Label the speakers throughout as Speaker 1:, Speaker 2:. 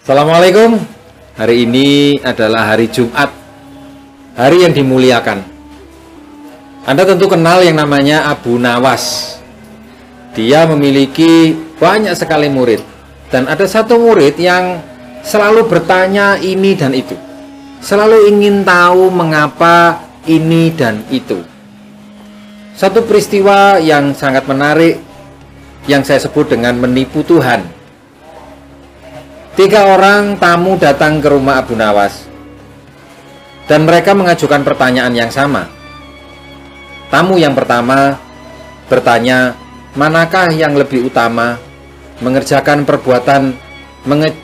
Speaker 1: Assalamualaikum. Hari ini adalah hari Jumat, hari yang dimuliakan. Anda tentu kenal yang namanya Abu Nawas. Dia memiliki banyak sekali murid. Dan ada satu murid yang selalu bertanya ini dan itu. Selalu ingin tahu mengapa ini dan itu. Satu peristiwa yang sangat menarik yang saya sebut dengan menipu Tuhan. 3 orang tamu datang ke rumah Abu Nawas dan mereka mengajukan pertanyaan yang sama. Tamu yang pertama bertanya, manakah yang lebih utama, mengerjakan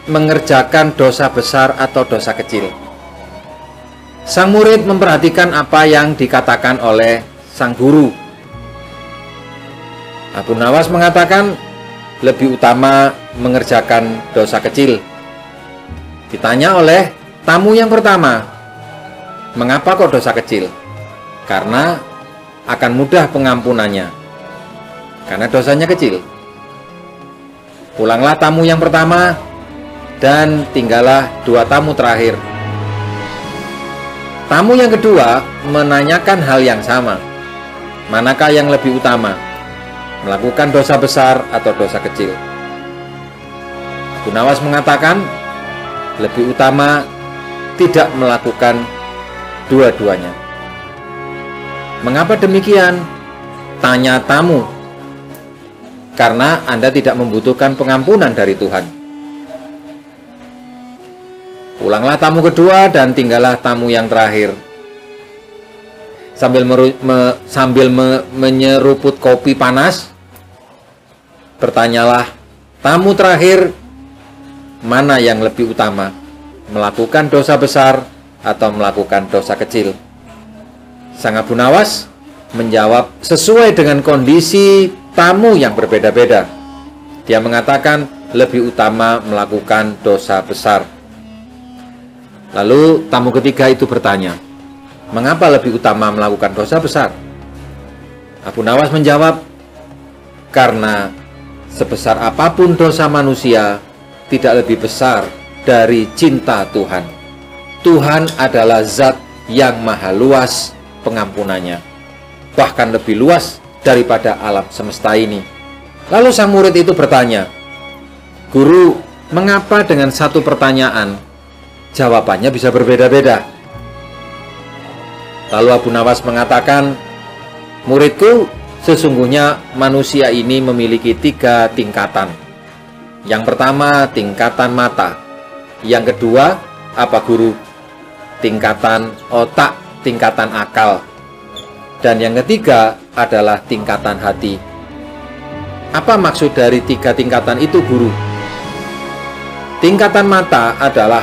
Speaker 1: mengerjakan dosa besar atau dosa kecil? Sang murid memperhatikan apa yang dikatakan oleh sang guru. Abu Nawas mengatakan lebih utama mengerjakan dosa kecil. Ditanya oleh tamu yang pertama, mengapa kok dosa kecil? Karena akan mudah pengampunannya, karena dosanya kecil. Pulanglah tamu yang pertama dan tinggallah 2 tamu terakhir. Tamu yang kedua menanyakan hal yang sama, manakah yang lebih utama, melakukan dosa besar atau dosa kecil? Abu Nawas mengatakan lebih utama tidak melakukan dua-duanya. Mengapa demikian? Tanya tamu. Karena Anda tidak membutuhkan pengampunan dari Tuhan. Pulanglah tamu kedua dan tinggallah tamu yang terakhir. Sambil menyeruput kopi panas, bertanyalah tamu terakhir, mana yang lebih utama, melakukan dosa besar atau melakukan dosa kecil? Sang Abu Nawas menjawab sesuai dengan kondisi tamu yang berbeda-beda. Dia mengatakan lebih utama melakukan dosa besar. Lalu tamu ketiga itu bertanya, mengapa lebih utama melakukan dosa besar? Abu Nawas menjawab, karena sebesar apapun dosa manusia, tidak lebih besar dari cinta Tuhan. Tuhan adalah zat yang maha luas pengampunannya, bahkan lebih luas daripada alam semesta ini. Lalu sang murid itu bertanya, Guru, mengapa dengan satu pertanyaan jawabannya bisa berbeda-beda? Lalu Abu Nawas mengatakan, muridku, sesungguhnya manusia ini memiliki 3 tingkatan. Yang pertama, tingkatan mata. Yang kedua, apa guru? Tingkatan otak, tingkatan akal. Dan yang ketiga adalah tingkatan hati. Apa maksud dari 3 tingkatan itu, guru? Tingkatan mata adalah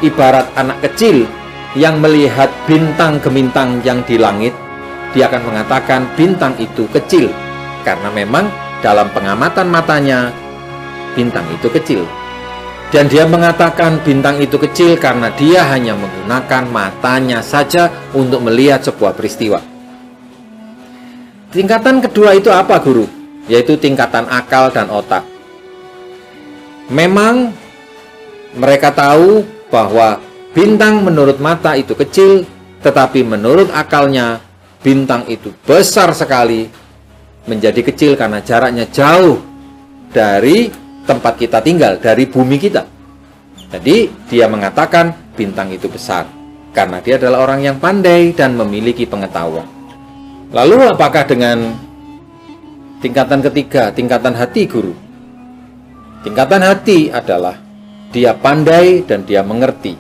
Speaker 1: ibarat anak kecil yang melihat bintang gemintang yang di langit. Dia akan mengatakan bintang itu kecil, karena memang dalam pengamatan matanya bintang itu kecil. Dan dia mengatakan bintang itu kecil karena dia hanya menggunakan matanya saja untuk melihat sebuah peristiwa. Tingkatan kedua itu apa, guru? Yaitu tingkatan akal dan otak. Memang mereka tahu bahwa bintang menurut mata itu kecil, tetapi menurut akalnya bintang itu besar sekali, menjadi kecil karena jaraknya jauh dari tempat kita tinggal, dari bumi kita. Jadi dia mengatakan bintang itu besar karena dia adalah orang yang pandai dan memiliki pengetahuan. Lalu apakah dengan tingkatan ketiga, tingkatan hati, guru? Tingkatan hati adalah dia pandai dan dia mengerti.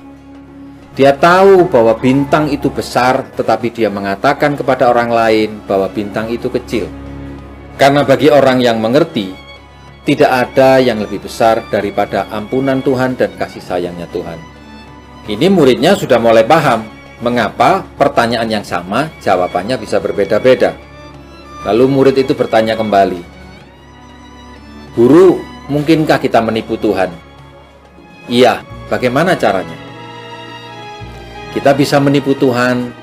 Speaker 1: Dia tahu bahwa bintang itu besar, tetapi dia mengatakan kepada orang lain bahwa bintang itu kecil. Karena bagi orang yang mengerti, tidak ada yang lebih besar daripada ampunan Tuhan dan kasih sayangnya Tuhan. Ini muridnya sudah mulai paham mengapa pertanyaan yang sama jawabannya bisa berbeda-beda. Lalu murid itu bertanya kembali, Guru, mungkinkah kita menipu Tuhan? Iya, bagaimana caranya? Kita bisa menipu Tuhan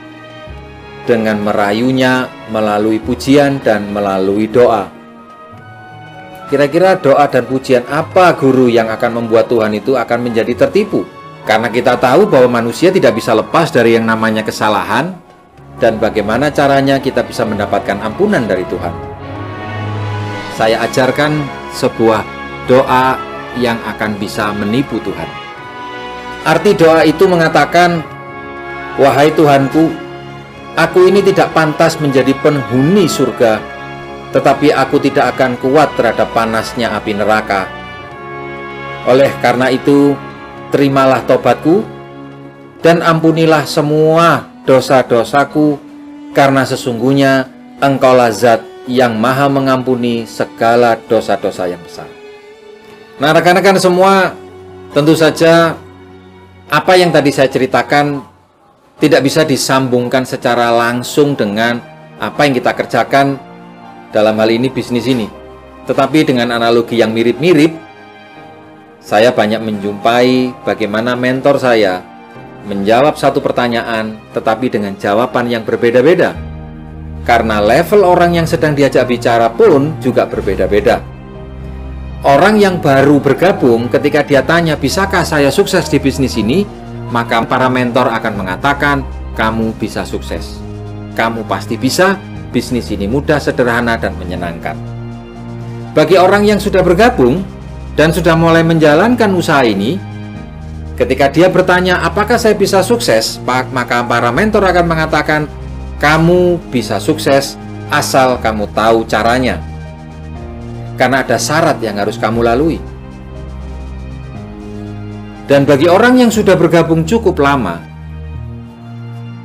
Speaker 1: dengan merayunya melalui pujian dan melalui doa. Kira-kira doa dan pujian apa guru yang akan membuat Tuhan itu akan menjadi tertipu? Karena kita tahu bahwa manusia tidak bisa lepas dari yang namanya kesalahan, dan bagaimana caranya kita bisa mendapatkan ampunan dari Tuhan. Saya ajarkan sebuah doa yang akan bisa menipu Tuhan. Arti doa itu mengatakan, "Wahai Tuhanku, aku ini tidak pantas menjadi penghuni surga, tetapi aku tidak akan kuat terhadap panasnya api neraka. Oleh karena itu, terimalah tobatku dan ampunilah semua dosa-dosaku, karena sesungguhnya Engkaulah Zat yang maha mengampuni segala dosa-dosa yang besar." Nah, rekan-rekan semua, tentu saja apa yang tadi saya ceritakan tidak bisa disambungkan secara langsung dengan apa yang kita kerjakan dalam hal ini bisnis ini. Tetapi dengan analogi yang mirip-mirip, saya banyak menjumpai bagaimana mentor saya menjawab satu pertanyaan tetapi dengan jawaban yang berbeda-beda. Karena level orang yang sedang diajak bicara pun juga berbeda-beda. Orang yang baru bergabung, ketika dia tanya, "Bisakah saya sukses di bisnis ini?" maka para mentor akan mengatakan, "Kamu bisa sukses. Kamu pasti bisa. Bisnis ini mudah, sederhana, dan menyenangkan." Bagi orang yang sudah bergabung dan sudah mulai menjalankan usaha ini, ketika dia bertanya, "Apakah saya bisa sukses?" maka para mentor akan mengatakan, "Kamu bisa sukses asal kamu tahu caranya. Karena ada syarat yang harus kamu lalui." Dan bagi orang yang sudah bergabung cukup lama,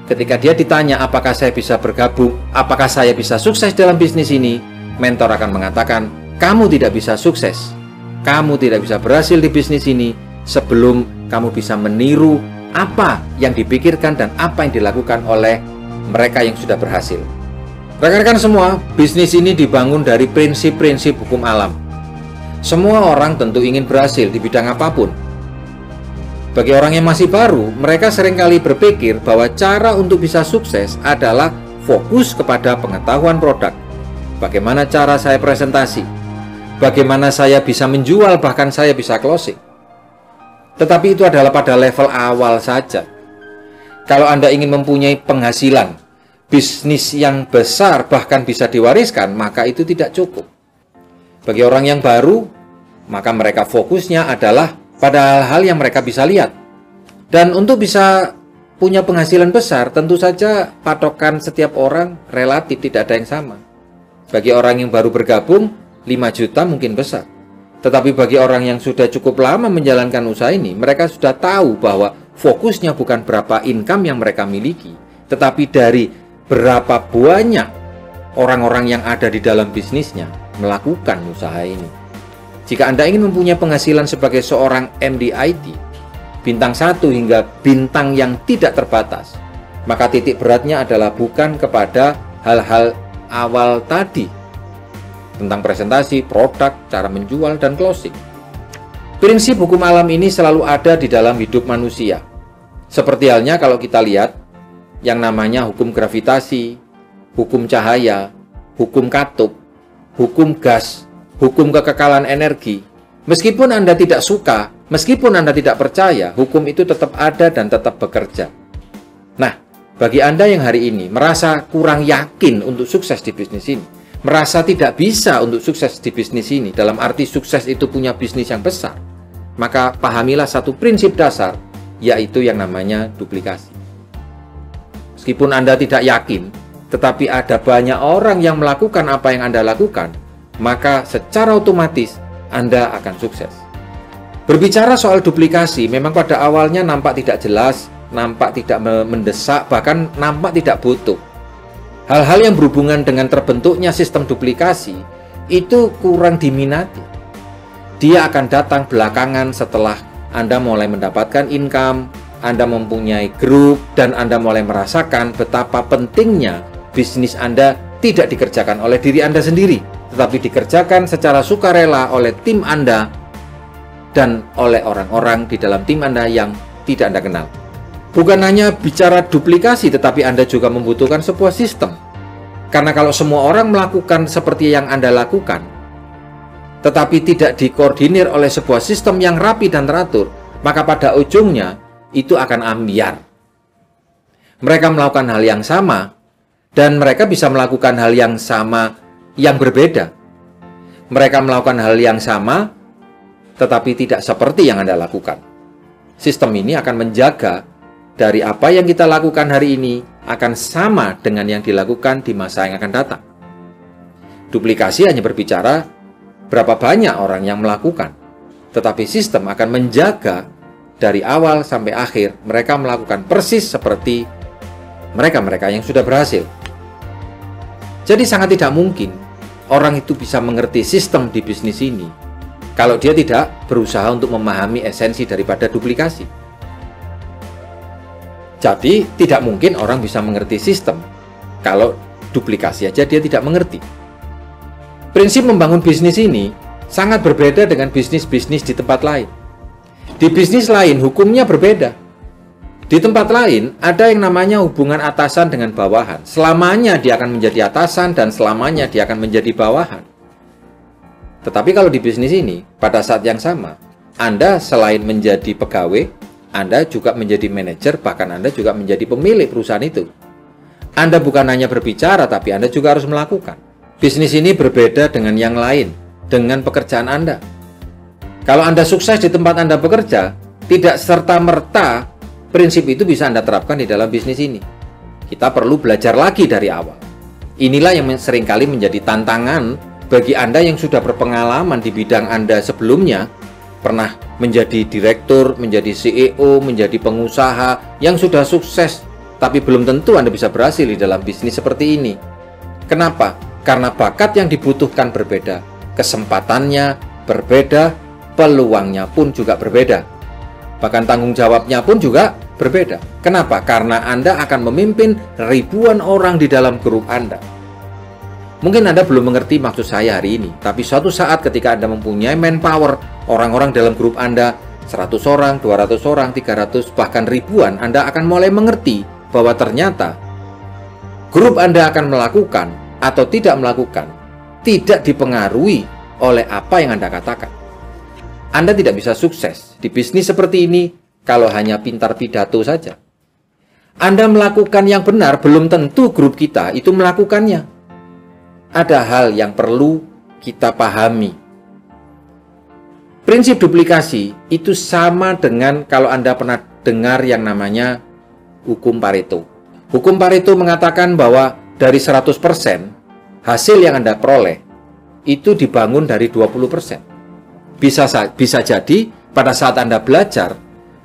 Speaker 1: ketika dia ditanya, "Apakah saya bisa bergabung? Apakah saya bisa sukses dalam bisnis ini?" mentor akan mengatakan, "Kamu tidak bisa sukses. Kamu tidak bisa berhasil di bisnis ini sebelum kamu bisa meniru apa yang dipikirkan dan apa yang dilakukan oleh mereka yang sudah berhasil." Rekan-rekan semua, bisnis ini dibangun dari prinsip-prinsip hukum alam. Semua orang tentu ingin berhasil di bidang apapun. Bagi orang yang masih baru, mereka seringkali berpikir bahwa cara untuk bisa sukses adalah fokus kepada pengetahuan produk. Bagaimana cara saya presentasi? Bagaimana saya bisa menjual, bahkan saya bisa closing. Tetapi itu adalah pada level awal saja. Kalau Anda ingin mempunyai penghasilan, bisnis yang besar, bahkan bisa diwariskan, maka itu tidak cukup. Bagi orang yang baru, maka mereka fokusnya adalah pada hal-hal yang mereka bisa lihat. Dan untuk bisa punya penghasilan besar, tentu saja patokan setiap orang relatif tidak ada yang sama. Bagi orang yang baru bergabung, 5 juta mungkin besar. Tetapi bagi orang yang sudah cukup lama menjalankan usaha ini, mereka sudah tahu bahwa fokusnya bukan berapa income yang mereka miliki, tetapi dari berapa banyak orang-orang yang ada di dalam bisnisnya melakukan usaha ini. Jika Anda ingin mempunyai penghasilan sebagai seorang MD IT, bintang 1 hingga bintang yang tidak terbatas, maka titik beratnya adalah bukan kepada hal-hal awal tadi, tentang presentasi, produk, cara menjual, dan closing. Prinsip hukum alam ini selalu ada di dalam hidup manusia. Seperti halnya kalau kita lihat yang namanya hukum gravitasi, hukum cahaya, hukum katup, hukum gas, hukum kekekalan energi. Meskipun Anda tidak suka, meskipun Anda tidak percaya, hukum itu tetap ada dan tetap bekerja. Nah, bagi Anda yang hari ini merasa kurang yakin untuk sukses di bisnis ini, merasa tidak bisa untuk sukses di bisnis ini, dalam arti sukses itu punya bisnis yang besar, maka pahamilah satu prinsip dasar, yaitu yang namanya duplikasi. Meskipun Anda tidak yakin, tetapi ada banyak orang yang melakukan apa yang Anda lakukan, maka secara otomatis Anda akan sukses. Berbicara soal duplikasi, memang pada awalnya nampak tidak jelas, nampak tidak mendesak, bahkan nampak tidak butuh. Hal-hal yang berhubungan dengan terbentuknya sistem duplikasi itu kurang diminati. Dia akan datang belakangan setelah Anda mulai mendapatkan income, Anda mempunyai grup, dan Anda mulai merasakan betapa pentingnya bisnis Anda tidak dikerjakan oleh diri Anda sendiri, tetapi dikerjakan secara sukarela oleh tim Anda dan oleh orang-orang di dalam tim Anda yang tidak Anda kenal. Bukan hanya bicara duplikasi, tetapi Anda juga membutuhkan sebuah sistem. Karena kalau semua orang melakukan seperti yang Anda lakukan, tetapi tidak dikoordinir oleh sebuah sistem yang rapi dan teratur, maka pada ujungnya itu akan ambiar. Mereka melakukan hal yang sama, dan mereka bisa melakukan hal yang sama yang berbeda. Mereka melakukan hal yang sama, tetapi tidak seperti yang Anda lakukan. Sistem ini akan menjaga dari apa yang kita lakukan hari ini akan sama dengan yang dilakukan di masa yang akan datang. Duplikasi hanya berbicara berapa banyak orang yang melakukan, tetapi sistem akan menjaga dari awal sampai akhir mereka melakukan persis seperti mereka-mereka yang sudah berhasil. Jadi sangat tidak mungkin orang itu bisa mengerti sistem di bisnis ini kalau dia tidak berusaha untuk memahami esensi daripada duplikasi. Jadi tidak mungkin orang bisa mengerti sistem kalau duplikasi aja dia tidak mengerti. Prinsip membangun bisnis ini sangat berbeda dengan bisnis-bisnis di tempat lain. Di bisnis lain hukumnya berbeda. Di tempat lain ada yang namanya hubungan atasan dengan bawahan. Selamanya dia akan menjadi atasan dan selamanya dia akan menjadi bawahan. Tetapi kalau di bisnis ini, pada saat yang sama, Anda selain menjadi pegawai, Anda juga menjadi manajer, bahkan Anda juga menjadi pemilik perusahaan itu. Anda bukan hanya berbicara, tapi Anda juga harus melakukan. Bisnis ini berbeda dengan yang lain, dengan pekerjaan Anda. Kalau Anda sukses di tempat Anda bekerja, tidak serta-merta prinsip itu bisa Anda terapkan di dalam bisnis ini. Kita perlu belajar lagi dari awal. Inilah yang seringkali menjadi tantangan bagi Anda yang sudah berpengalaman di bidang Anda sebelumnya, pernah menjadi direktur, menjadi CEO, menjadi pengusaha yang sudah sukses, tapi belum tentu Anda bisa berhasil di dalam bisnis seperti ini. Kenapa? Karena bakat yang dibutuhkan berbeda, kesempatannya berbeda, peluangnya pun juga berbeda. Bahkan tanggung jawabnya pun juga berbeda. Kenapa? Karena Anda akan memimpin ribuan orang di dalam grup Anda. Mungkin Anda belum mengerti maksud saya hari ini, tapi suatu saat ketika Anda mempunyai manpower, orang-orang dalam grup Anda, 100 orang, 200 orang, 300, bahkan ribuan, Anda akan mulai mengerti bahwa ternyata grup Anda akan melakukan atau tidak melakukan, tidak dipengaruhi oleh apa yang Anda katakan. Anda tidak bisa sukses di bisnis seperti ini kalau hanya pintar pidato saja. Anda melakukan yang benar, belum tentu grup kita itu melakukannya. Ada hal yang perlu kita pahami. Prinsip duplikasi itu sama dengan kalau Anda pernah dengar yang namanya hukum Pareto. Hukum Pareto mengatakan bahwa dari 100% hasil yang Anda peroleh itu dibangun dari 20%. Bisa jadi pada saat Anda belajar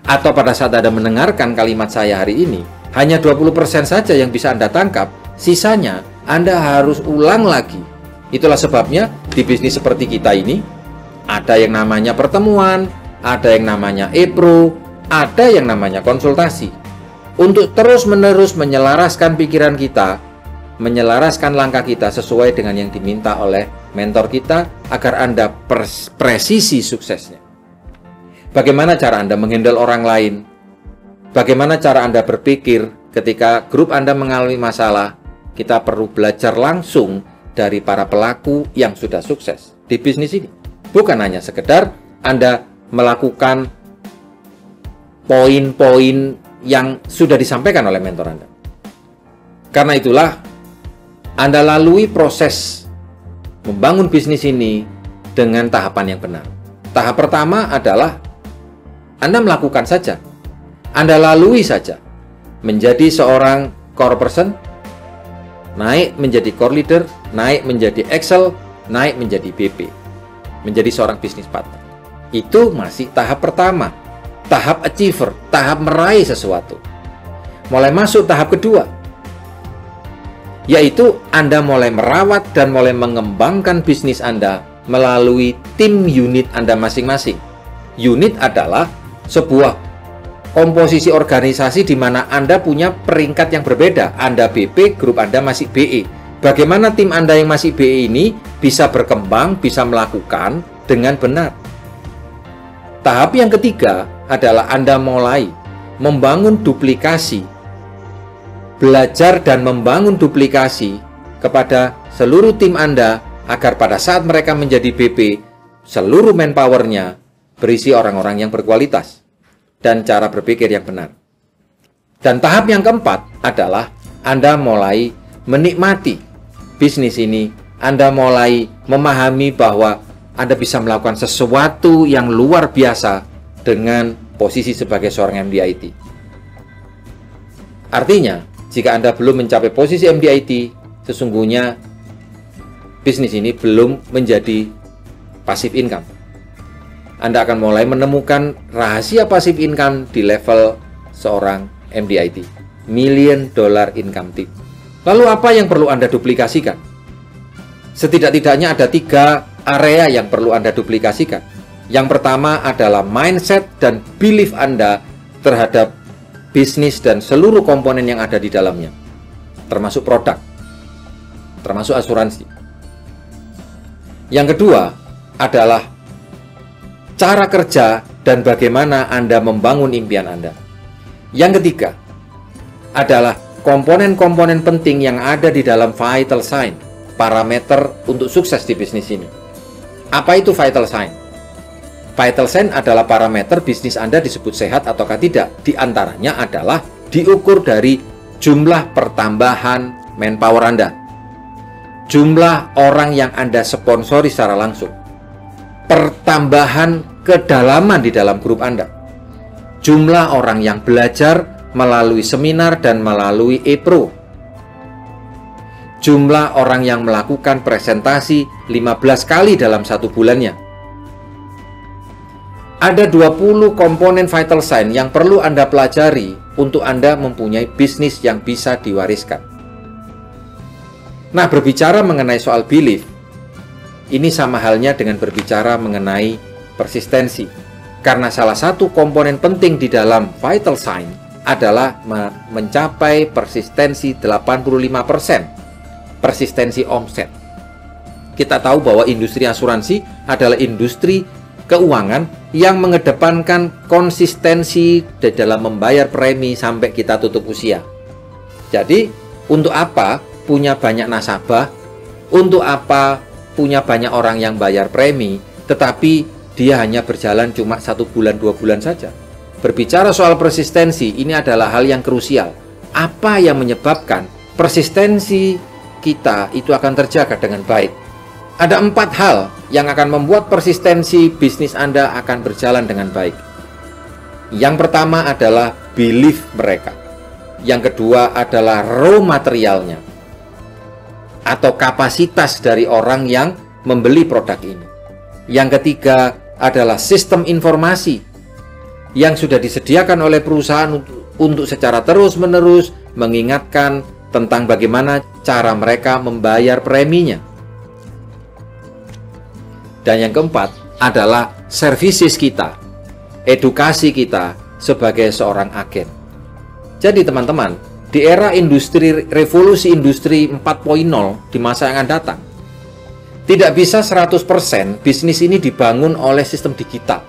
Speaker 1: atau pada saat Anda mendengarkan kalimat saya hari ini, hanya 20% saja yang bisa Anda tangkap, sisanya Anda harus ulang lagi. Itulah sebabnya di bisnis seperti kita ini, ada yang namanya pertemuan, ada yang namanya e-pro, ada yang namanya konsultasi. Untuk terus-menerus menyelaraskan pikiran kita, menyelaraskan langkah kita sesuai dengan yang diminta oleh mentor kita agar Anda presisi suksesnya. Bagaimana cara Anda menghandle orang lain? Bagaimana cara Anda berpikir ketika grup Anda mengalami masalah? Kita perlu belajar langsung dari para pelaku yang sudah sukses di bisnis ini. Bukan hanya sekedar Anda melakukan poin-poin yang sudah disampaikan oleh mentor Anda. Karena itulah Anda lalui proses membangun bisnis ini dengan tahapan yang benar. Tahap pertama adalah Anda melakukan saja. Anda lalui saja. Menjadi seorang core person, naik menjadi core leader, naik menjadi Excel, naik menjadi BP. Menjadi seorang bisnis partner. Itu masih tahap pertama. Tahap achiever, tahap meraih sesuatu. Mulai masuk tahap kedua, yaitu Anda mulai merawat dan mulai mengembangkan bisnis Anda melalui tim unit Anda masing-masing. Unit adalah sebuah komposisi organisasi di mana Anda punya peringkat yang berbeda. Anda BP, grup Anda masih BE. Bagaimana tim Anda yang masih BE ini bisa berkembang, bisa melakukan dengan benar. Tahap yang ketiga adalah Anda mulai membangun duplikasi. Belajar dan membangun duplikasi kepada seluruh tim Anda agar pada saat mereka menjadi BP, seluruh manpower-nya berisi orang-orang yang berkualitas dan cara berpikir yang benar. Dan tahap yang keempat adalah Anda mulai menikmati bisnis ini. Anda mulai memahami bahwa Anda bisa melakukan sesuatu yang luar biasa dengan posisi sebagai seorang MD-IT. Artinya, jika Anda belum mencapai posisi MD-IT, sesungguhnya bisnis ini belum menjadi passive income. Anda akan mulai menemukan rahasia passive income di level seorang MD-IT, $1 million income tip. Lalu apa yang perlu Anda duplikasikan? Setidak-tidaknya ada 3 area yang perlu Anda duplikasikan. Yang pertama adalah mindset dan belief Anda terhadap bisnis dan seluruh komponen yang ada di dalamnya, termasuk produk, termasuk asuransi. Yang kedua adalah cara kerja dan bagaimana Anda membangun impian Anda. Yang ketiga adalah komponen-komponen penting yang ada di dalam vital sign, parameter untuk sukses di bisnis ini. Apa itu vital sign? Vital sign adalah parameter bisnis Anda disebut sehat ataukah tidak. Di antaranya adalah diukur dari jumlah pertambahan manpower Anda, jumlah orang yang Anda sponsori secara langsung, pertambahan kedalaman di dalam grup Anda, jumlah orang yang belajar melalui seminar dan melalui e-pro, jumlah orang yang melakukan presentasi 15 kali dalam 1 bulannya. Ada 20 komponen vital sign yang perlu Anda pelajari untuk Anda mempunyai bisnis yang bisa diwariskan. Nah, berbicara mengenai soal belief, ini sama halnya dengan berbicara mengenai persistensi. Karena salah satu komponen penting di dalam vital sign adalah mencapai persistensi 85%, persistensi omset. Kita tahu bahwa industri asuransi adalah industri keuangan yang mengedepankan konsistensi di dalam membayar premi sampai kita tutup usia. Jadi, untuk apa punya banyak nasabah? Untuk apa punya banyak orang yang bayar premi, tetapi dia hanya berjalan cuma 1 bulan, 2 bulan saja? Berbicara soal persistensi, ini adalah hal yang krusial. Apa yang menyebabkan persistensi kita itu akan terjaga dengan baik? Ada 4 hal yang akan membuat persistensi bisnis Anda akan berjalan dengan baik. Yang pertama adalah belief mereka. Yang kedua adalah raw materialnya, atau kapasitas dari orang yang membeli produk ini. Yang ketiga adalah sistem informasi yang sudah disediakan oleh perusahaan untuk secara terus-menerus mengingatkan tentang bagaimana cara mereka membayar preminya. Dan yang keempat adalah services kita, edukasi kita sebagai seorang agen. Jadi teman-teman, di era revolusi industri 4.0 di masa yang akan datang, tidak bisa 100% bisnis ini dibangun oleh sistem digital.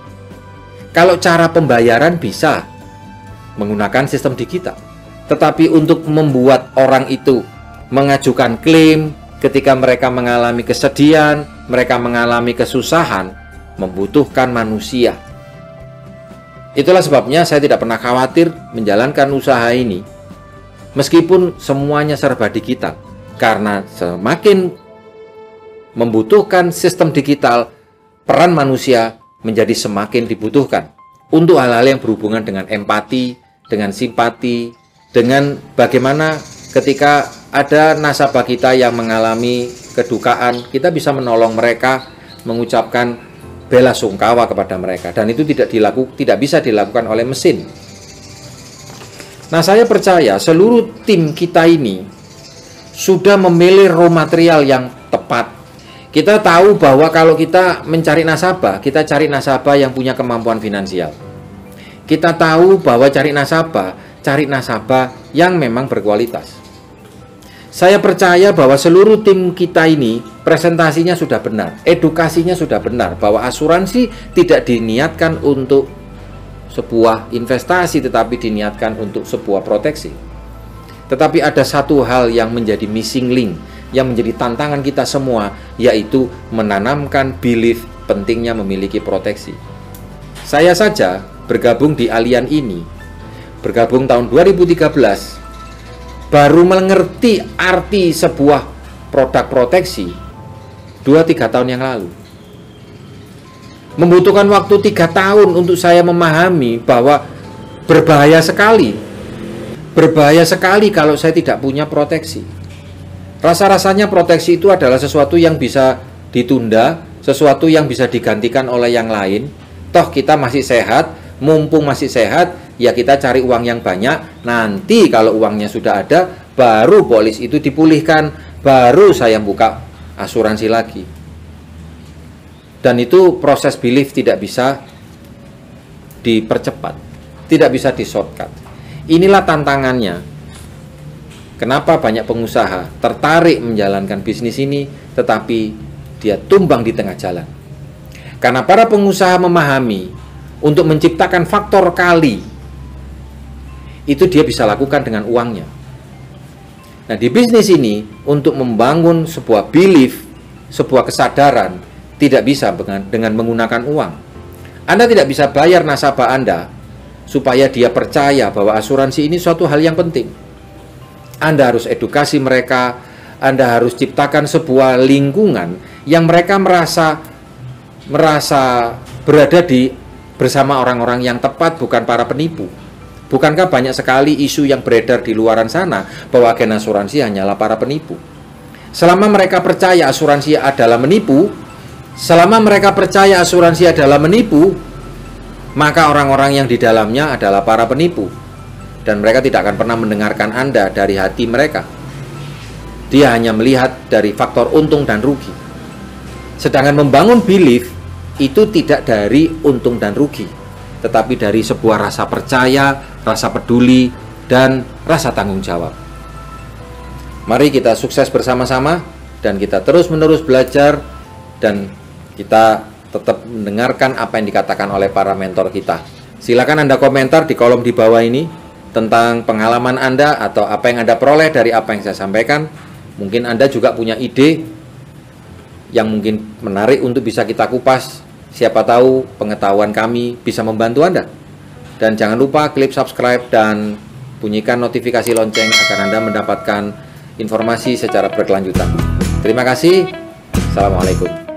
Speaker 1: Kalau cara pembayaran bisa menggunakan sistem digital, tetapi untuk membuat orang itu mengajukan klaim ketika mereka mengalami kesedihan, mereka mengalami kesusahan, membutuhkan manusia. Itulah sebabnya saya tidak pernah khawatir menjalankan usaha ini, meskipun semuanya serba digital. Karena semakin membutuhkan sistem digital, peran manusia menjadi semakin dibutuhkan untuk hal-hal yang berhubungan dengan empati, dengan simpati, dengan bagaimana ketika ada nasabah kita yang mengalami kedukaan, kita bisa menolong mereka, mengucapkan bela sungkawa kepada mereka, dan itu tidak bisa dilakukan oleh mesin. Nah, saya percaya seluruh tim kita ini sudah memilih raw material yang tepat. Kita tahu bahwa kalau kita mencari nasabah, kita cari nasabah yang punya kemampuan finansial. Kita tahu bahwa cari nasabah yang memang berkualitas. Saya percaya bahwa seluruh tim kita ini presentasinya sudah benar, edukasinya sudah benar, bahwa asuransi tidak diniatkan untuk sebuah investasi, tetapi diniatkan untuk sebuah proteksi. Tetapi ada satu hal yang menjadi missing link, yang menjadi tantangan kita semua, yaitu menanamkan belief pentingnya memiliki proteksi. Saya saja bergabung di Allianz ini, bergabung tahun 2013, baru mengerti arti sebuah produk proteksi 2-3 tahun yang lalu. Membutuhkan waktu 3 tahun untuk saya memahami bahwa berbahaya sekali kalau saya tidak punya proteksi. Rasa-rasanya proteksi itu adalah sesuatu yang bisa ditunda, sesuatu yang bisa digantikan oleh yang lain. Toh kita masih sehat, mumpung masih sehat, ya kita cari uang yang banyak. Nanti kalau uangnya sudah ada, baru polis itu dipulihkan, baru saya buka asuransi lagi. Dan itu proses belief tidak bisa dipercepat, tidak bisa di-shortcut. Inilah tantangannya. Kenapa banyak pengusaha tertarik menjalankan bisnis ini, tetapi dia tumbang di tengah jalan. Karena para pengusaha memahami untuk menciptakan faktor kali, itu dia bisa lakukan dengan uangnya. Nah, di bisnis ini, untuk membangun sebuah belief, sebuah kesadaran, tidak bisa dengan menggunakan uang. Anda tidak bisa bayar nasabah Anda supaya dia percaya bahwa asuransi ini suatu hal yang penting. Anda harus edukasi mereka, Anda harus ciptakan sebuah lingkungan yang mereka merasa berada bersama orang-orang yang tepat, bukan para penipu. Bukankah banyak sekali isu yang beredar di luaran sana bahwa agen asuransi hanyalah para penipu? Selama mereka percaya asuransi adalah menipu, maka orang-orang yang di dalamnya adalah para penipu. Dan mereka tidak akan pernah mendengarkan Anda dari hati mereka. Dia hanya melihat dari faktor untung dan rugi. Sedangkan membangun belief itu tidak dari untung dan rugi, tetapi dari sebuah rasa percaya, rasa peduli, dan rasa tanggung jawab. Mari kita sukses bersama-sama, dan kita terus-menerus belajar, dan kita tetap mendengarkan apa yang dikatakan oleh para mentor kita. Silakan Anda komentar di kolom di bawah ini tentang pengalaman Anda atau apa yang Anda peroleh dari apa yang saya sampaikan. Mungkin Anda juga punya ide yang mungkin menarik untuk bisa kita kupas. Siapa tahu pengetahuan kami bisa membantu Anda. Dan jangan lupa klik subscribe dan bunyikan notifikasi lonceng agar Anda mendapatkan informasi secara berkelanjutan. Terima kasih. Assalamualaikum.